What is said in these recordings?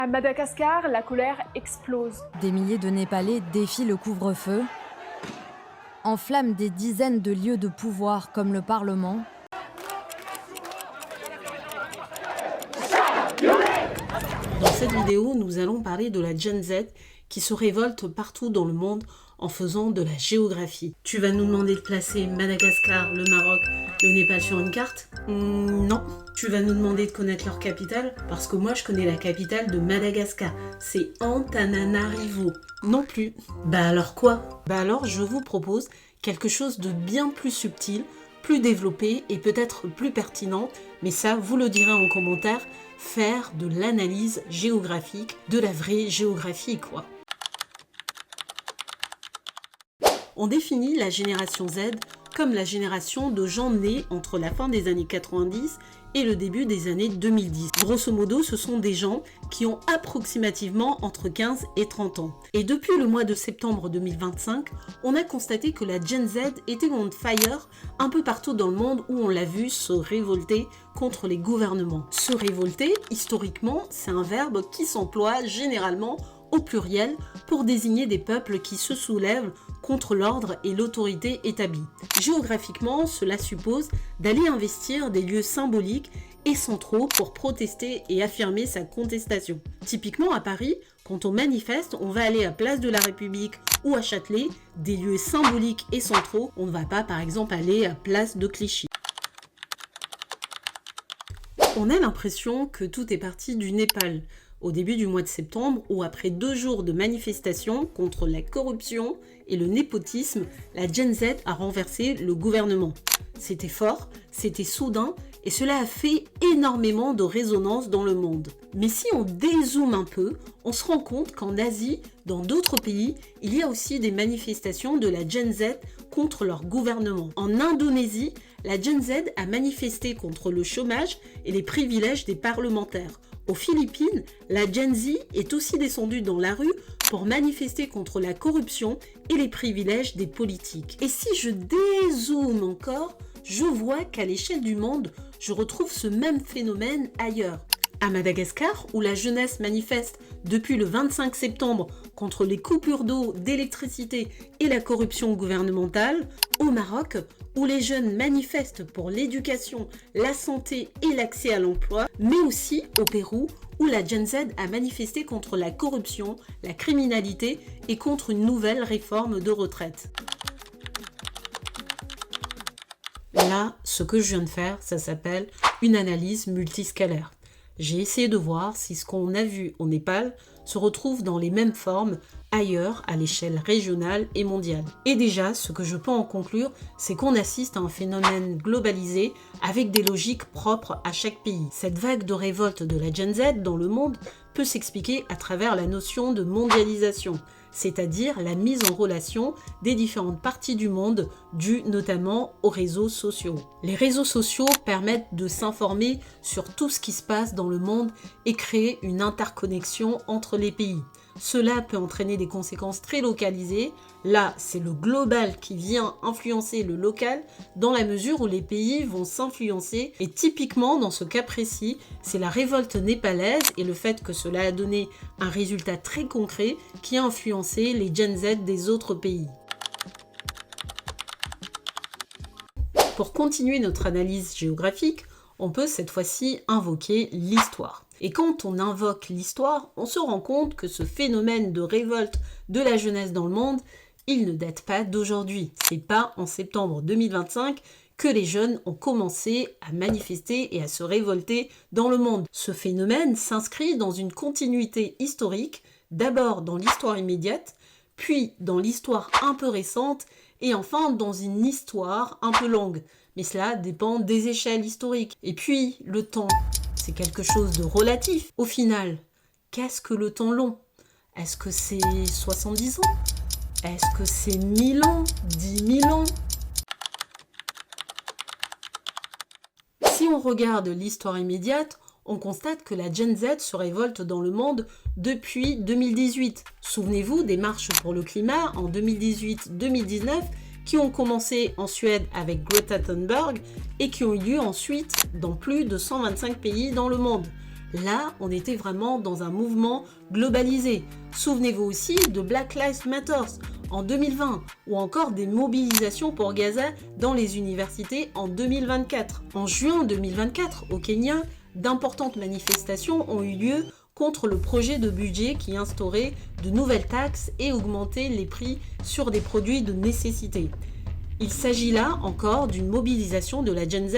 À Madagascar, la colère explose. Des milliers de Népalais défient le couvre-feu, enflamment des dizaines de lieux de pouvoir comme le Parlement. Dans cette vidéo, nous allons parler de la Gen Z qui se révolte partout dans le monde en faisant de la géographie. Tu vas nous demander de placer Madagascar, le Maroc, le Népal sur une carte? Non. Tu vas nous demander de connaître leur capitale? Parce que moi je connais la capitale de Madagascar, c'est Antananarivo. Non plus. Bah alors quoi? Bah alors je vous propose quelque chose de bien plus subtil, plus développé et peut-être plus pertinent, mais ça vous le direz en commentaire, faire de l'analyse géographique, de la vraie géographie quoi. On définit la génération Z comme la génération de gens nés entre la fin des années 90 et le début des années 2010. Grosso modo, ce sont des gens qui ont approximativement entre 15 et 30 ans. Et depuis le mois de septembre 2025, on a constaté que la Gen Z était on fire un peu partout dans le monde où on l'a vu se révolter contre les gouvernements. Se révolter, historiquement, c'est un verbe qui s'emploie généralement au pluriel pour désigner des peuples qui se soulèvent contre l'ordre et l'autorité établie. Géographiquement, cela suppose d'aller investir des lieux symboliques et centraux pour protester et affirmer sa contestation. Typiquement à Paris, quand on manifeste, on va aller à Place de la République ou à Châtelet, des lieux symboliques et centraux. On ne va pas par exemple aller à Place de Clichy. On a l'impression que tout est parti du Népal, au début du mois de septembre, où après 2 jours de manifestations contre la corruption et le népotisme, la Gen Z a renversé le gouvernement. C'était fort, c'était soudain, et cela a fait énormément de résonance dans le monde. Mais si on dézoome un peu, on se rend compte qu'en Asie, dans d'autres pays, il y a aussi des manifestations de la Gen Z contre leur gouvernement. En Indonésie, la Gen Z a manifesté contre le chômage et les privilèges des parlementaires. Aux Philippines, la Gen Z est aussi descendue dans la rue pour manifester contre la corruption et les privilèges des politiques. Et si je dézoome encore, je vois qu'à l'échelle du monde, je retrouve ce même phénomène ailleurs. À Madagascar, où la jeunesse manifeste depuis le 25 septembre contre les coupures d'eau, d'électricité et la corruption gouvernementale, au Maroc, où les jeunes manifestent pour l'éducation, la santé et l'accès à l'emploi, mais aussi au Pérou, où la Gen Z a manifesté contre la corruption, la criminalité et contre une nouvelle réforme de retraite. Là, ce que je viens de faire, ça s'appelle une analyse multiscalaire. J'ai essayé de voir si ce qu'on a vu au Népal se retrouve dans les mêmes formes ailleurs à l'échelle régionale et mondiale. Et déjà, ce que je peux en conclure, c'est qu'on assiste à un phénomène globalisé avec des logiques propres à chaque pays. Cette vague de révolte de la Gen Z dans le monde peut s'expliquer à travers la notion de mondialisation, c'est-à-dire la mise en relation des différentes parties du monde due notamment aux réseaux sociaux. Les réseaux sociaux permettent de s'informer sur tout ce qui se passe dans le monde et créer une interconnexion entre les pays. Cela peut entraîner des conséquences très localisées. Là, c'est le global qui vient influencer le local dans la mesure où les pays vont s'influencer. Et typiquement, dans ce cas précis, c'est la révolte népalaise et le fait que cela a donné un résultat très concret qui a influencé les Gen Z des autres pays. Pour continuer notre analyse géographique, on peut cette fois-ci invoquer l'histoire. Et quand on invoque l'histoire, on se rend compte que ce phénomène de révolte de la jeunesse dans le monde, il ne date pas d'aujourd'hui. C'est pas en septembre 2025 que les jeunes ont commencé à manifester et à se révolter dans le monde. Ce phénomène s'inscrit dans une continuité historique, d'abord dans l'histoire immédiate, puis dans l'histoire un peu récente, et enfin dans une histoire un peu longue. Mais cela dépend des échelles historiques. Et puis, le temps, c'est quelque chose de relatif. Au final, qu'est-ce que le temps long? Est-ce que c'est 70 ans? Est-ce que c'est 1000 ans? 10 000 ans? Si on regarde l'histoire immédiate, on constate que la Gen Z se révolte dans le monde depuis 2018. Souvenez-vous des marches pour le climat en 2018-2019 qui ont commencé en Suède avec Greta Thunberg et qui ont eu lieu ensuite dans plus de 125 pays dans le monde. Là, on était vraiment dans un mouvement globalisé. Souvenez-vous aussi de Black Lives Matter en 2020 ou encore des mobilisations pour Gaza dans les universités en 2024. En juin 2024, au Kenya, d'importantes manifestations ont eu lieu contre le projet de budget qui instaurait de nouvelles taxes et augmentait les prix sur des produits de nécessité. Il s'agit là encore d'une mobilisation de la Gen Z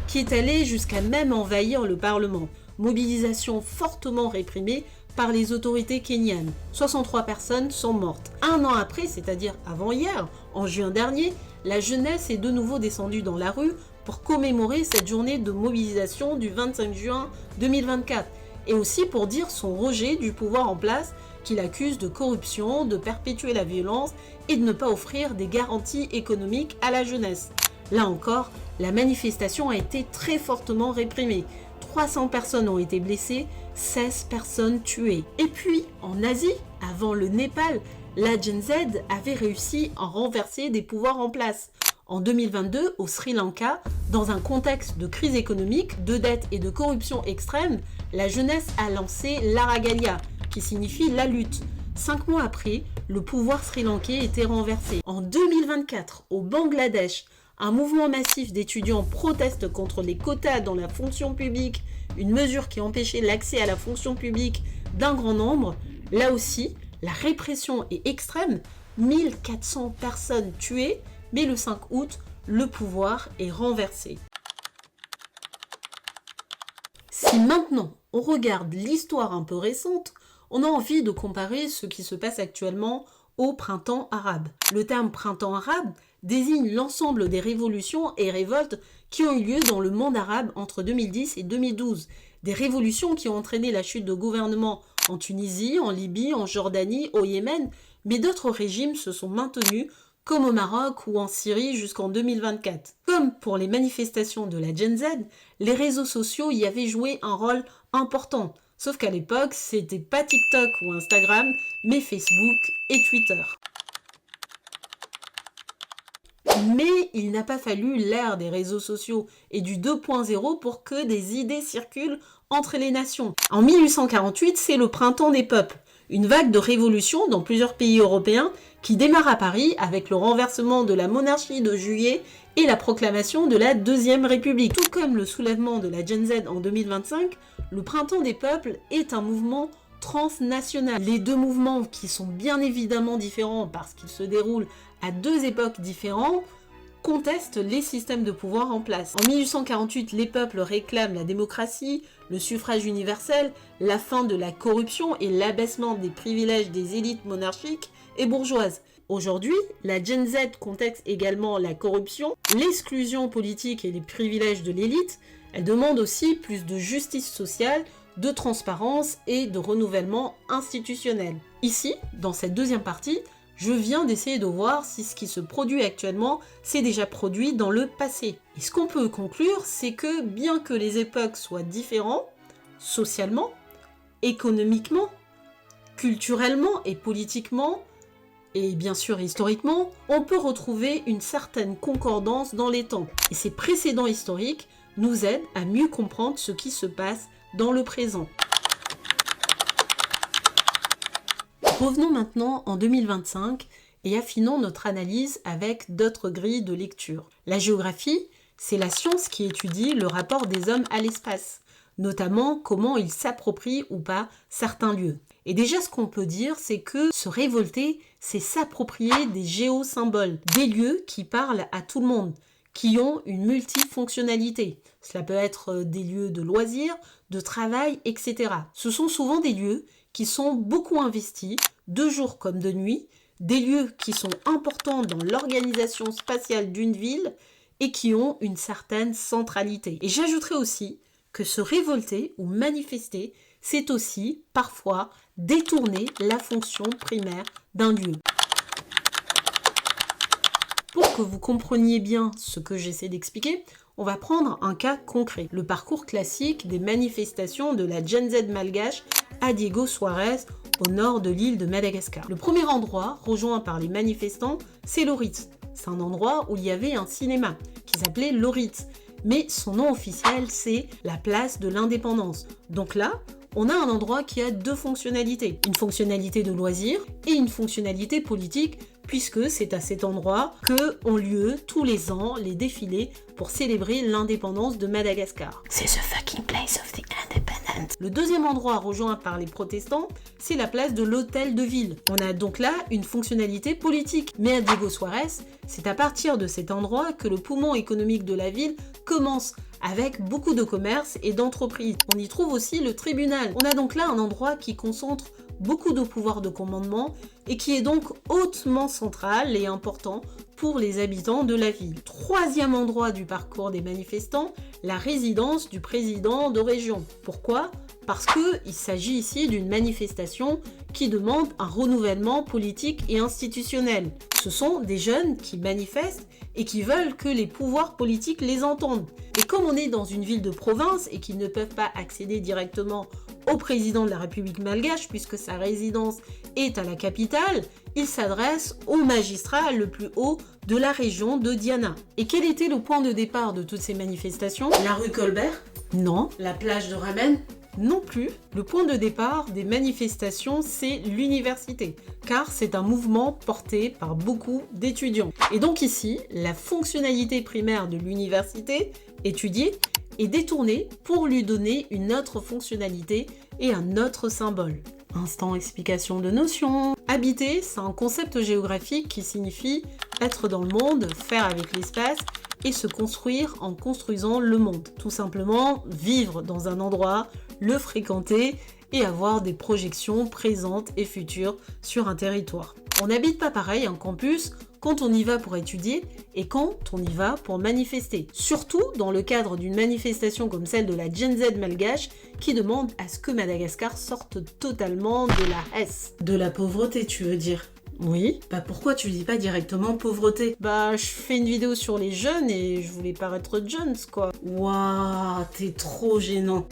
qui est allée jusqu'à même envahir le Parlement. Mobilisation fortement réprimée par les autorités kenyanes. 63 personnes sont mortes. Un an après, c'est-à-dire avant-hier, en juin dernier, la jeunesse est de nouveau descendue dans la rue pour commémorer cette journée de mobilisation du 25 juin 2024 et aussi pour dire son rejet du pouvoir en place qu'il accuse de corruption, de perpétuer la violence et de ne pas offrir des garanties économiques à la jeunesse. Là encore, la manifestation a été très fortement réprimée. 300 personnes ont été blessées, 16 personnes tuées. Et puis, en Asie, avant le Népal, la Gen Z avait réussi à renverser des pouvoirs en place. En 2022, au Sri Lanka, dans un contexte de crise économique, de dette et de corruption extrême, la jeunesse a lancé l'Aragalia, qui signifie la lutte. 5 mois après, le pouvoir sri-lankais était renversé. En 2024, au Bangladesh, un mouvement massif d'étudiants proteste contre les quotas dans la fonction publique, une mesure qui empêchait l'accès à la fonction publique d'un grand nombre. Là aussi, la répression est extrême, 1400 personnes tuées, mais le 5 août, le pouvoir est renversé. Si maintenant on regarde l'histoire un peu récente, on a envie de comparer ce qui se passe actuellement au printemps arabe. Le terme printemps arabe désigne l'ensemble des révolutions et révoltes qui ont eu lieu dans le monde arabe entre 2010 et 2012. Des révolutions qui ont entraîné la chute de gouvernements en Tunisie, en Libye, en Jordanie, au Yémen, mais d'autres régimes se sont maintenus comme au Maroc ou en Syrie jusqu'en 2024. Comme pour les manifestations de la Gen Z, les réseaux sociaux y avaient joué un rôle important. Sauf qu'à l'époque, c'était pas TikTok ou Instagram, mais Facebook et Twitter. Mais il n'a pas fallu l'ère des réseaux sociaux et du 2.0 pour que des idées circulent entre les nations. En 1848, c'est le printemps des peuples, une vague de révolution dans plusieurs pays européens qui démarre à Paris avec le renversement de la monarchie de Juillet et la proclamation de la Deuxième République. Tout comme le soulèvement de la Gen Z en 2025, le printemps des peuples est un mouvement transnational. Les deux mouvements, qui sont bien évidemment différents parce qu'ils se déroulent à deux époques différentes, contestent les systèmes de pouvoir en place. En 1848, les peuples réclament la démocratie, le suffrage universel, la fin de la corruption et l'abaissement des privilèges des élites monarchiques et bourgeoises. Aujourd'hui, la Gen Z conteste également la corruption, l'exclusion politique et les privilèges de l'élite. Elle demande aussi plus de justice sociale, de transparence et de renouvellement institutionnel. Ici, dans cette deuxième partie, je viens d'essayer de voir si ce qui se produit actuellement s'est déjà produit dans le passé. Et ce qu'on peut conclure, c'est que bien que les époques soient différentes, socialement, économiquement, culturellement et politiquement, et bien sûr historiquement, on peut retrouver une certaine concordance dans les temps. Et ces précédents historiques nous aident à mieux comprendre ce qui se passe dans le présent. Revenons maintenant en 2025 et affinons notre analyse avec d'autres grilles de lecture. La géographie, c'est la science qui étudie le rapport des hommes à l'espace, notamment comment ils s'approprient ou pas certains lieux. Et déjà, ce qu'on peut dire, c'est que se révolter, c'est s'approprier des géosymboles, des lieux qui parlent à tout le monde, qui ont une multifonctionnalité. Cela peut être des lieux de loisirs, de travail, etc. Ce sont souvent des lieux qui sont beaucoup investis, de jour comme de nuit, des lieux qui sont importants dans l'organisation spatiale d'une ville et qui ont une certaine centralité. Et j'ajouterai aussi que se révolter ou manifester, c'est aussi, parfois, détourner la fonction primaire d'un lieu. Pour que vous compreniez bien ce que j'essaie d'expliquer, on va prendre un cas concret. Le parcours classique des manifestations de la Gen Z malgache à Diego Suarez, au nord de l'île de Madagascar. Le premier endroit rejoint par les manifestants, c'est Lorit. C'est un endroit où il y avait un cinéma qui s'appelait Lorit. mais son nom officiel, c'est la place de l'Indépendance. Donc là, on a un endroit qui a deux fonctionnalités. Une fonctionnalité de loisir et une fonctionnalité politique, puisque c'est à cet endroit que ont lieu tous les ans les défilés pour célébrer l'indépendance de Madagascar. C'est the fucking place of the independent. Le deuxième endroit rejoint par les protestants, c'est la place de l'hôtel de ville. On a donc là une fonctionnalité politique. Mais à Diego Suarez, c'est à partir de cet endroit que le poumon économique de la ville commence, avec beaucoup de commerces et d'entreprises. On y trouve aussi le tribunal. On a donc là un endroit qui concentre beaucoup de pouvoir de commandement et qui est donc hautement central et important pour les habitants de la ville. Troisième endroit du parcours des manifestants, la résidence du président de région. Pourquoi ? Parce qu'il s'agit ici d'une manifestation qui demande un renouvellement politique et institutionnel. Ce sont des jeunes qui manifestent et qui veulent que les pouvoirs politiques les entendent. Et comme on est dans une ville de province et qu'ils ne peuvent pas accéder directement au président de la République malgache puisque sa résidence est à la capitale, ils s'adressent au magistrat le plus haut de la région de Diana. Et quel était le point de départ de toutes ces manifestations ? La rue Colbert ? Non. La plage de Ramen ? Non plus. Le point de départ des manifestations, c'est l'université, car c'est un mouvement porté par beaucoup d'étudiants. Et donc ici, la fonctionnalité primaire de l'université, étudier, est détournée pour lui donner une autre fonctionnalité et un autre symbole. Instant explication de notion. Habiter, c'est un concept géographique qui signifie être dans le monde, faire avec l'espace, et se construire en construisant le monde. Tout simplement, vivre dans un endroit, le fréquenter et avoir des projections présentes et futures sur un territoire. On n'habite pas pareil un campus quand on y va pour étudier et quand on y va pour manifester. Surtout dans le cadre d'une manifestation comme celle de la Gen Z malgache qui demande à ce que Madagascar sorte totalement de la haisse. De la pauvreté, tu veux dire ? Oui. Bah pourquoi tu dis pas directement pauvreté ? Bah je fais une vidéo sur les jeunes et je voulais paraître Jones quoi. Waouh, t'es trop gênant.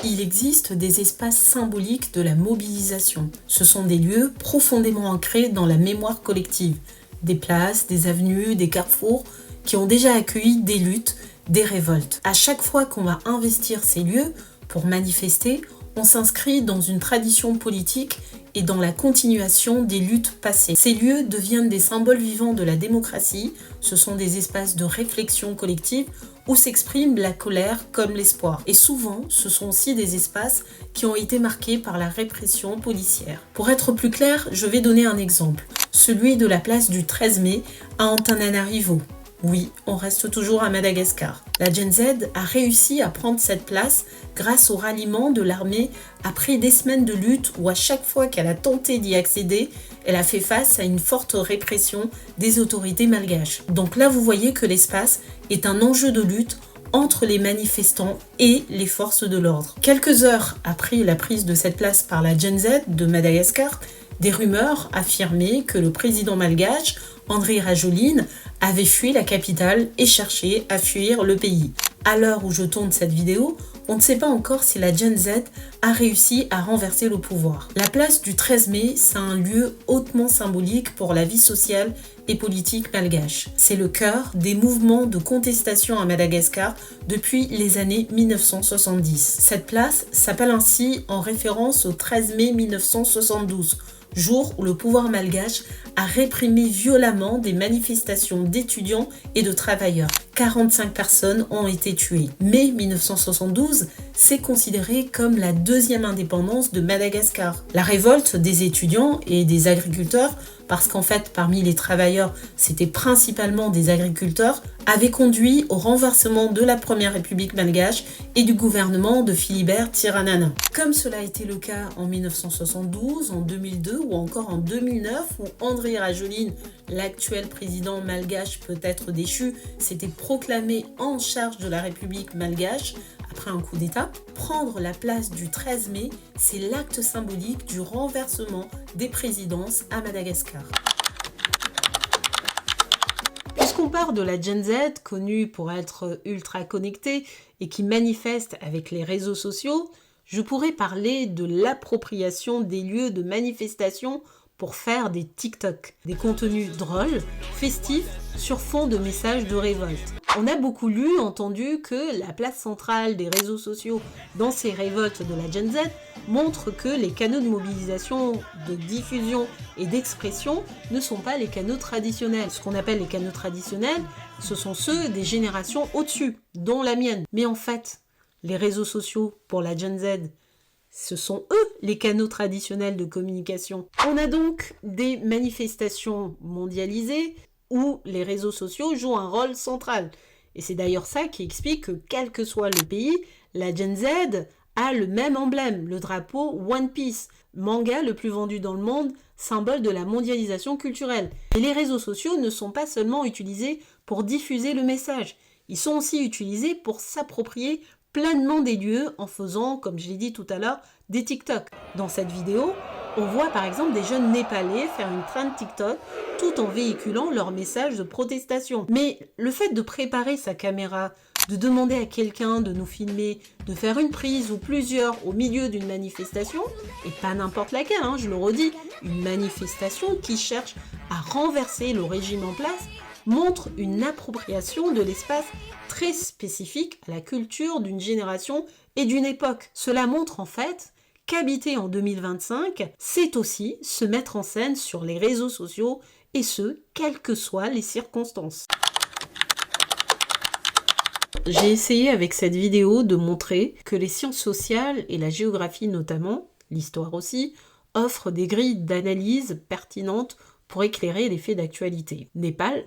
Il existe des espaces symboliques de la mobilisation. Ce sont des lieux profondément ancrés dans la mémoire collective. Des places, des avenues, des carrefours qui ont déjà accueilli des luttes, des révoltes. À chaque fois qu'on va investir ces lieux pour manifester, on s'inscrit dans une tradition politique et dans la continuation des luttes passées. Ces lieux deviennent des symboles vivants de la démocratie. Ce sont des espaces de réflexion collective où s'exprime la colère comme l'espoir. Et souvent, ce sont aussi des espaces qui ont été marqués par la répression policière. Pour être plus clair, je vais donner un exemple. Celui de la place du 13 mai à Antananarivo. Oui, on reste toujours à Madagascar. La Gen Z a réussi à prendre cette place grâce au ralliement de l'armée après des semaines de lutte où à chaque fois qu'elle a tenté d'y accéder, elle a fait face à une forte répression des autorités malgaches. Donc là, vous voyez que l'espace est un enjeu de lutte entre les manifestants et les forces de l'ordre. Quelques heures après la prise de cette place par la Gen Z de Madagascar, des rumeurs affirmaient que le président malgache, Andry Rajoelina, avait fui la capitale et cherchait à fuir le pays. À l'heure où je tourne cette vidéo, on ne sait pas encore si la Gen Z a réussi à renverser le pouvoir. La place du 13 mai, c'est un lieu hautement symbolique pour la vie sociale et politique malgache. C'est le cœur des mouvements de contestation à Madagascar depuis les années 1970. Cette place s'appelle ainsi en référence au 13 mai 1972, jour où le pouvoir malgache a réprimé violemment des manifestations d'étudiants et de travailleurs. 45 personnes ont été tuées. Mai 1972, c'est considéré comme la deuxième indépendance de Madagascar. La révolte des étudiants et des agriculteurs, parce qu'en fait parmi les travailleurs c'était principalement des agriculteurs, avait conduit au renversement de la première république malgache et du gouvernement de Philibert Tsiranana. Comme cela a été le cas en 1972, en 2002 ou encore en 2009 où Andry Rajoelina, l'actuel président malgache peut-être déchu, s'était proclamé en charge de la république malgache après un coup d'État. Prendre la place du 13 mai, c'est l'acte symbolique du renversement des présidences à Madagascar. Puisqu'on part de la Gen Z, connue pour être ultra connectée et qui manifeste avec les réseaux sociaux, je pourrais parler de l'appropriation des lieux de manifestation pour faire des TikTok, des contenus drôles, festifs, sur fond de messages de révolte. On a beaucoup lu, entendu que la place centrale des réseaux sociaux dans ces révoltes de la Gen Z montre que les canaux de mobilisation, de diffusion et d'expression ne sont pas les canaux traditionnels. Ce qu'on appelle les canaux traditionnels, ce sont ceux des générations au-dessus, dont la mienne. Mais en fait, les réseaux sociaux pour la Gen Z, ce sont eux les canaux traditionnels de communication. On a donc des manifestations mondialisées où les réseaux sociaux jouent un rôle central. Et c'est d'ailleurs ça qui explique que, quel que soit le pays, la Gen Z a le même emblème, le drapeau One Piece, manga le plus vendu dans le monde, symbole de la mondialisation culturelle. Et les réseaux sociaux ne sont pas seulement utilisés pour diffuser le message, ils sont aussi utilisés pour s'approprier pleinement des lieux en faisant, comme je l'ai dit tout à l'heure, des TikTok. Dans cette vidéo, on voit par exemple des jeunes Népalais faire une trend TikTok tout en véhiculant leur message de protestation. Mais le fait de préparer sa caméra, de demander à quelqu'un de nous filmer, de faire une prise ou plusieurs au milieu d'une manifestation, et pas n'importe laquelle, je le redis, une manifestation qui cherche à renverser le régime en place, montre une appropriation de l'espace très spécifique à la culture d'une génération et d'une époque. Cela montre en fait qu'habiter en 2025, c'est aussi se mettre en scène sur les réseaux sociaux, et ce, quelles que soient les circonstances. J'ai essayé avec cette vidéo de montrer que les sciences sociales, et la géographie notamment, l'histoire aussi, offrent des grilles d'analyse pertinentes pour éclairer les faits d'actualité. Népal,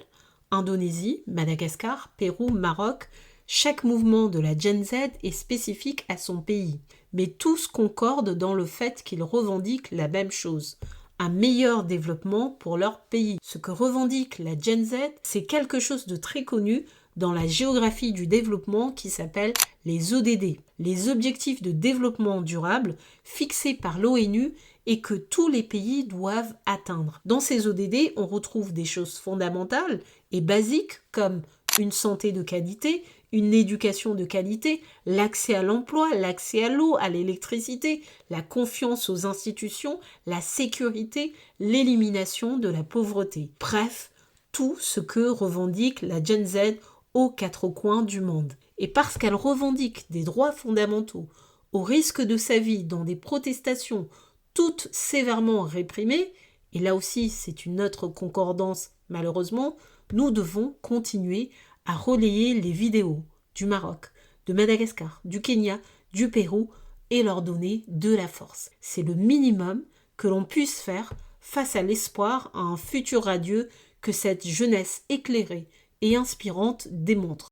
Indonésie, Madagascar, Pérou, Maroc, chaque mouvement de la Gen Z est spécifique à son pays, mais tous concordent dans le fait qu'ils revendiquent la même chose, un meilleur développement pour leur pays. Ce que revendique la Gen Z, c'est quelque chose de très connu dans la géographie du développement qui s'appelle les ODD, les objectifs de développement durable fixés par l'ONU et que tous les pays doivent atteindre. Dans ces ODD, on retrouve des choses fondamentales et basiques comme une santé de qualité, une éducation de qualité, l'accès à l'emploi, l'accès à l'eau, à l'électricité, la confiance aux institutions, la sécurité, l'élimination de la pauvreté. Bref, tout ce que revendique la Gen Z aux quatre coins du monde. Et parce qu'elle revendique des droits fondamentaux, au risque de sa vie dans des protestations toutes sévèrement réprimées, et là aussi c'est une autre concordance malheureusement, nous devons continuer à relayer les vidéos du Maroc, de Madagascar, du Kenya, du Pérou et leur donner de la force. C'est le minimum que l'on puisse faire face à l'espoir à un futur radieux que cette jeunesse éclairée et inspirante démontre.